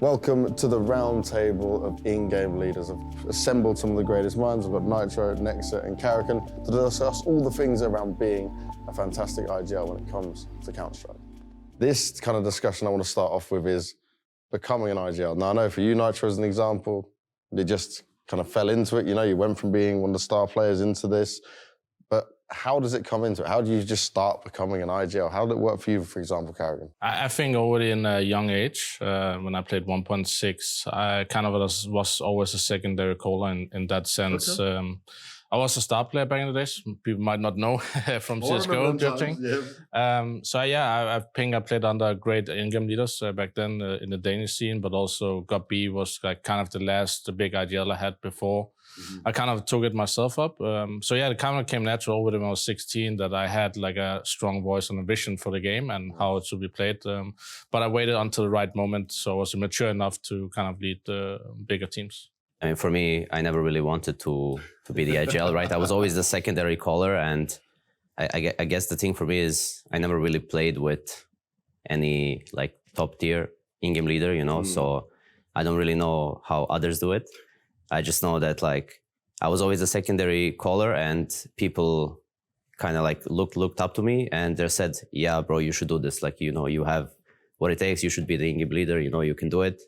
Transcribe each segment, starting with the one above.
Welcome to the round table of in-game leaders. I've assembled some of the greatest minds. I've got Nitro, Nexa and Karrigan to discuss all the things around being a fantastic IGL when it comes to Counter-Strike. This kind of discussion I want to start off with is becoming an IGL. Now I know for you, Nitro, as an example, you just kind of fell into it. You know, you went from being one of the star players into this. But how does it come into it? How do you just start becoming an IGL? How did it work for you, for example, Karrigan? I think already in a young age, when I played 1.6, I kind of was always a secondary caller in that sense. Okay. I was a star player back in the days. People might not know from CSGO. So yeah, I think I played under great in-game leaders back then in the Danish scene, but also GOAT B was like kind of the big IGL I had before. I kind of took it myself up. So yeah, it kind of came natural when I was 16 that I had like a strong voice and a vision for the game and how it should be played. But I waited until the right moment, so I was mature enough to kind of lead the bigger teams. I mean, for me, I never really wanted to be the IGL, right? I was always the secondary caller, and I guess the thing for me is I never really played with any like top tier in-game leader, you know. So I don't really know how others do it. I just know that like I was always a secondary caller, and people kind of like looked up to me, and they said, "Yeah, bro, you should do this. Like, you know, you have what it takes. You should be the in-game leader. You know, you can do it."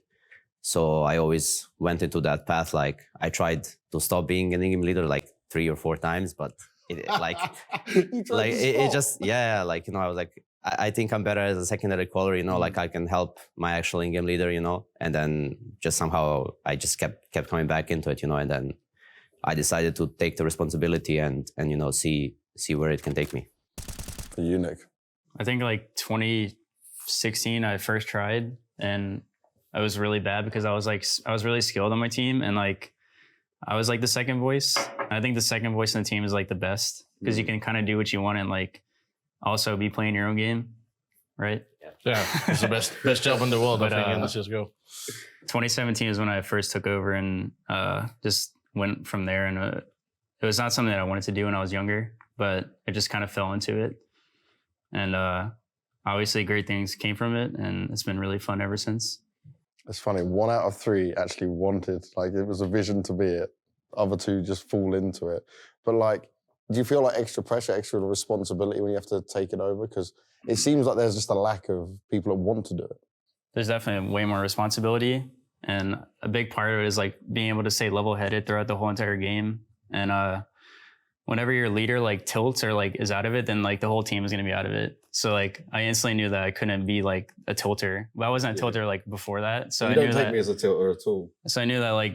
So I always went into that path. Like I tried to stop being an in-game leader like 3 or 4 times, but it like it just, yeah, like, you know, I was like, I think I'm better as a secondary caller, you know, like I can help my actual in-game leader, you know, and then just somehow I just kept coming back into it, you know, and then I decided to take the responsibility and you know, see where it can take me. For you, Nick? I think like 2016, I first tried, and I was really bad because I was really skilled on my team, and like I was like the second voice. And I think the second voice in the team is like the best because you can kind of do what you want and like also be playing your own game, right? Yeah, it's the best job in the world, but, I think, in the CSGO. 2017 is when I first took over and just went from there. And it was not something that I wanted to do when I was younger, but I just kind of fell into it. And obviously great things came from it, and it's been really fun ever since. It's funny, 1 out of 3 actually wanted, like it was a vision to be it. Other 2 just fall into it. But like, do you feel like extra pressure, extra responsibility when you have to take it over? Because it seems like there's just a lack of people that want to do it. There's definitely way more responsibility. And a big part of it is like being able to stay level-headed throughout the whole entire game. And whenever your leader like tilts or like is out of it, then like the whole team is going to be out of it. So like I instantly knew that I couldn't be like a tilter. Well, I wasn't a tilter like before that. So you don't take me as a tilter at all. So I knew that like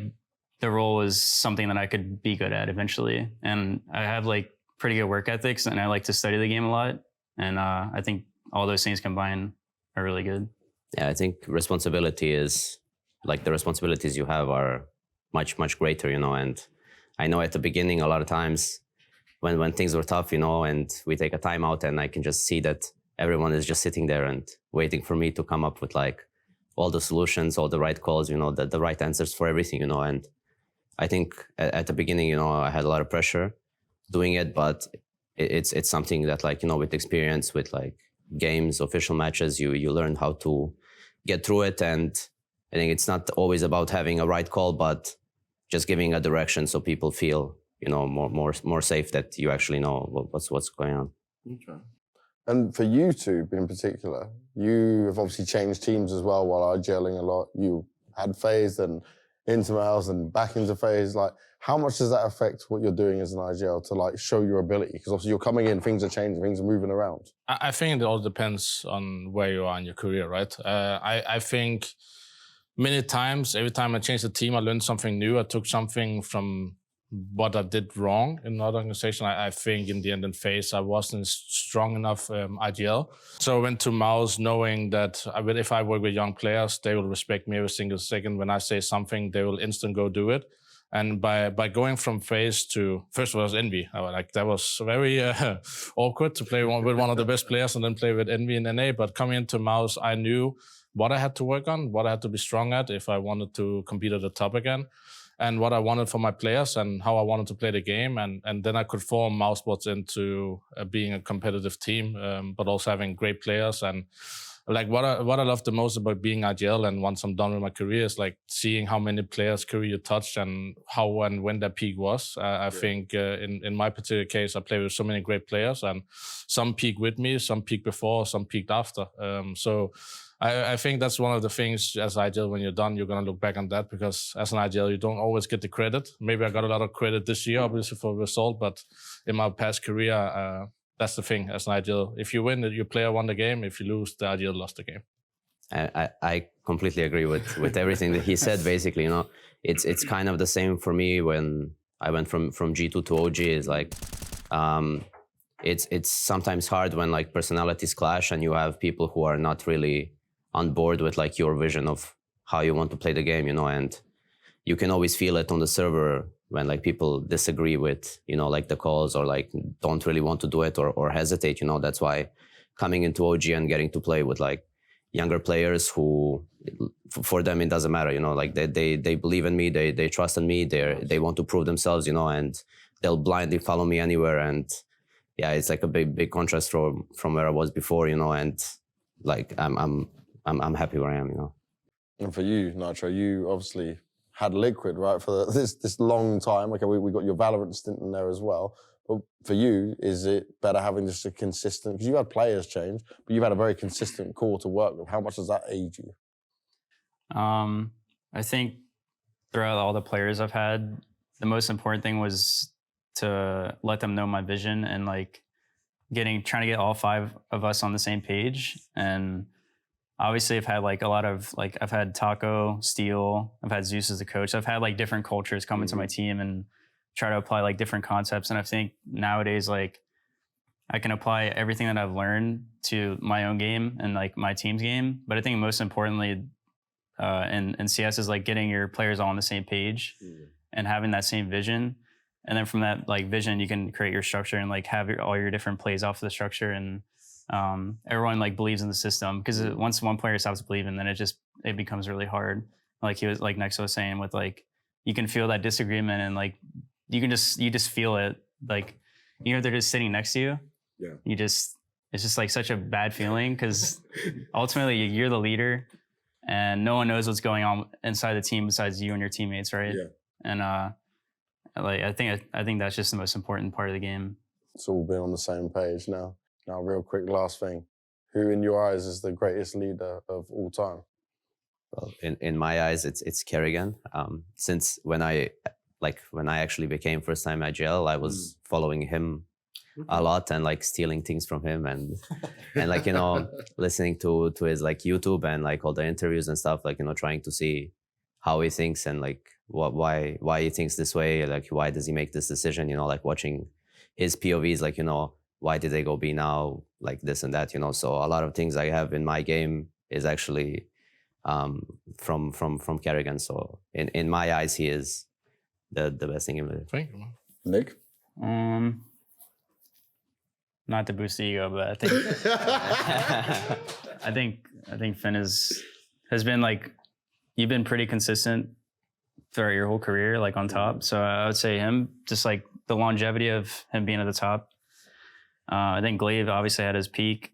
the role was something that I could be good at eventually. And I have like pretty good work ethics, and I like to study the game a lot. And I think all those things combined are really good. Yeah, I think responsibility is like the responsibilities you have are much, much greater, you know. And I know at the beginning, a lot of times when things were tough, you know, and we take a timeout, and I can just see that everyone is just sitting there and waiting for me to come up with like all the solutions, all the right calls, you know, the right answers for everything, you know. And I think at the beginning, you know, I had a lot of pressure doing it, but it's something that, like, you know, with experience, with like games, official matches, you learn how to get through it. And I think it's not always about having a right call, but just giving a direction so people feel, you know, more safe, that you actually know what's going on. Okay. And for you two in particular, you have obviously changed teams as well while IGLing a lot. You had FaZe and into Mouse and back into FaZe. Like, how much does that affect what you're doing as an IGL to like show your ability? Because obviously you're coming in, things are changing, things are moving around. I think it all depends on where you are in your career, right? I think many times, every time I changed the team, I learned something new. I took something from what I did wrong in another organization. I think in the end in FaZe, I wasn't strong enough IGL. So I went to Mouse knowing that if I work with young players, they will respect me every single second. When I say something, they will instant go do it. And by going from FaZe to, first of all, it was Envy. That was very awkward to play with one of the best players and then play with Envy in NA. But coming into Mouse, I knew what I had to work on, what I had to be strong at if I wanted to compete at the top again, and what I wanted for my players and how I wanted to play the game. And then I could form Mousebots into being a competitive team, but also having great players. And like what I love the most about being IGL and once I'm done with my career is like seeing how many players' career you touched and how and when that peak was. I think in my particular case, I play with so many great players, and some peak with me, some peak before, some peaked after. So I think that's one of the things as IGL, when you're done, you're going to look back on that, because as an IGL, you don't always get the credit. Maybe I got a lot of credit this year, obviously, for the result, but in my past career, that's the thing as an IGL. If you win, your player won the game. If you lose, the IGL lost the game. I completely agree with everything that he said. Basically, you know, it's kind of the same for me when I went from G2 to OG. Is like, it's sometimes hard when like personalities clash and you have people who are not really on board with like your vision of how you want to play the game, you know, and you can always feel it on the server when like people disagree with, you know, like the calls or like don't really want to do it or hesitate, you know. That's why coming into OG and getting to play with like younger players who, for them, it doesn't matter, you know, like they believe in me, they trust in me, they want to prove themselves, you know, and they'll blindly follow me anywhere. And yeah, it's like a big contrast from where I was before, you know, and like I'm happy where I am, you know. And for you, Nitro, you obviously had Liquid, right, for this long time. Okay, we got your Valorant stint in there as well. But for you, is it better having just a consistent, because you've had players change, but you've had a very consistent core to work with. How much does that aid you? I think throughout all the players I've had, the most important thing was to let them know my vision and like trying to get all 5 of us on the same page. And obviously I've had like a lot of, like I've had Taco, Steel, I've had Zeus as the coach. I've had like different cultures come into my team and try to apply like different concepts. And I think nowadays, like I can apply everything that I've learned to my own game and like my team's game. But I think most importantly in CS is like getting your players all on the same page and having that same vision. And then from that like vision, you can create your structure and like have all your different plays off of the structure. And everyone like believes in the system, because once one player stops believing, then it becomes really hard. Like Nexa was saying, with like, you can feel that disagreement and like, you just feel it. Like, you know, they're just sitting next to you. Yeah. It's just like such a bad feeling, because ultimately you're the leader and no one knows what's going on inside the team besides you and your teammates. Right. Yeah. And, like, I think that's just the most important part of the game. It's all been on the same page now. Now, real quick, last thing. Who, in your eyes, is the greatest leader of all time? Well, in my eyes, it's Karrigan. Since when I actually became first-time IGL, I was following him a lot and like stealing things from him and like, you know, listening to his like YouTube and like all the interviews and stuff, like, you know, trying to see how he thinks and like why he thinks this way, like why does he make this decision, you know, like watching his POVs, like, you know, why did they go B now, like this and that, you know. So a lot of things I have in my game is actually from Karrigan. So in my eyes, he is the best thing in it. Thank you, man. Nick? Not to boost the ego, but I think I think Finn has been like, you've been pretty consistent throughout your whole career, like on top. So I would say him, just like the longevity of him being at the top. I think Glaive obviously had his peak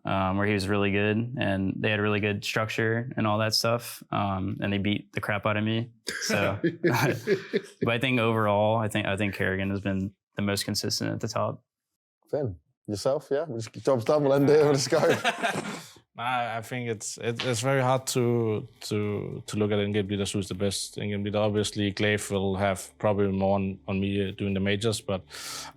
where he was really good and they had really good structure and all that stuff. And they beat the crap out of me. So, but I think overall, I think Karrigan has been the most consistent at the top. Finn, yourself, yeah? Job's done, we'll end it, we'll just go. I think it's very hard to look at in-game leaders who's the best in-game leader. Obviously, Glaive will have probably more on me doing the majors, but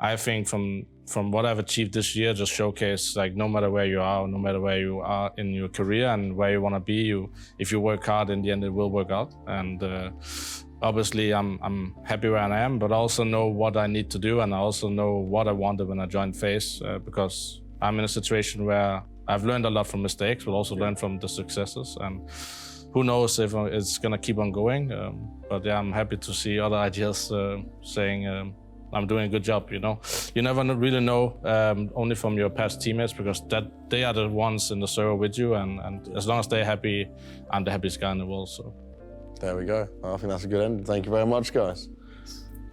I think from what I've achieved this year, just showcase like no matter where you are in your career and where you want to be, if you work hard, in the end it will work out. And obviously, I'm happy where I am, but I also know what I need to do, and I also know what I wanted when I joined FaZe, because I'm in a situation where I've learned a lot from mistakes, but also learned from the successes. And who knows if it's going to keep on going. But yeah, I'm happy to see other IGLs saying I'm doing a good job, you know. You never really know, only from your past teammates, because they are the ones in the server with you. And as long as they're happy, I'm the happiest guy in the world. So there we go. I think that's a good end. Thank you very much, guys.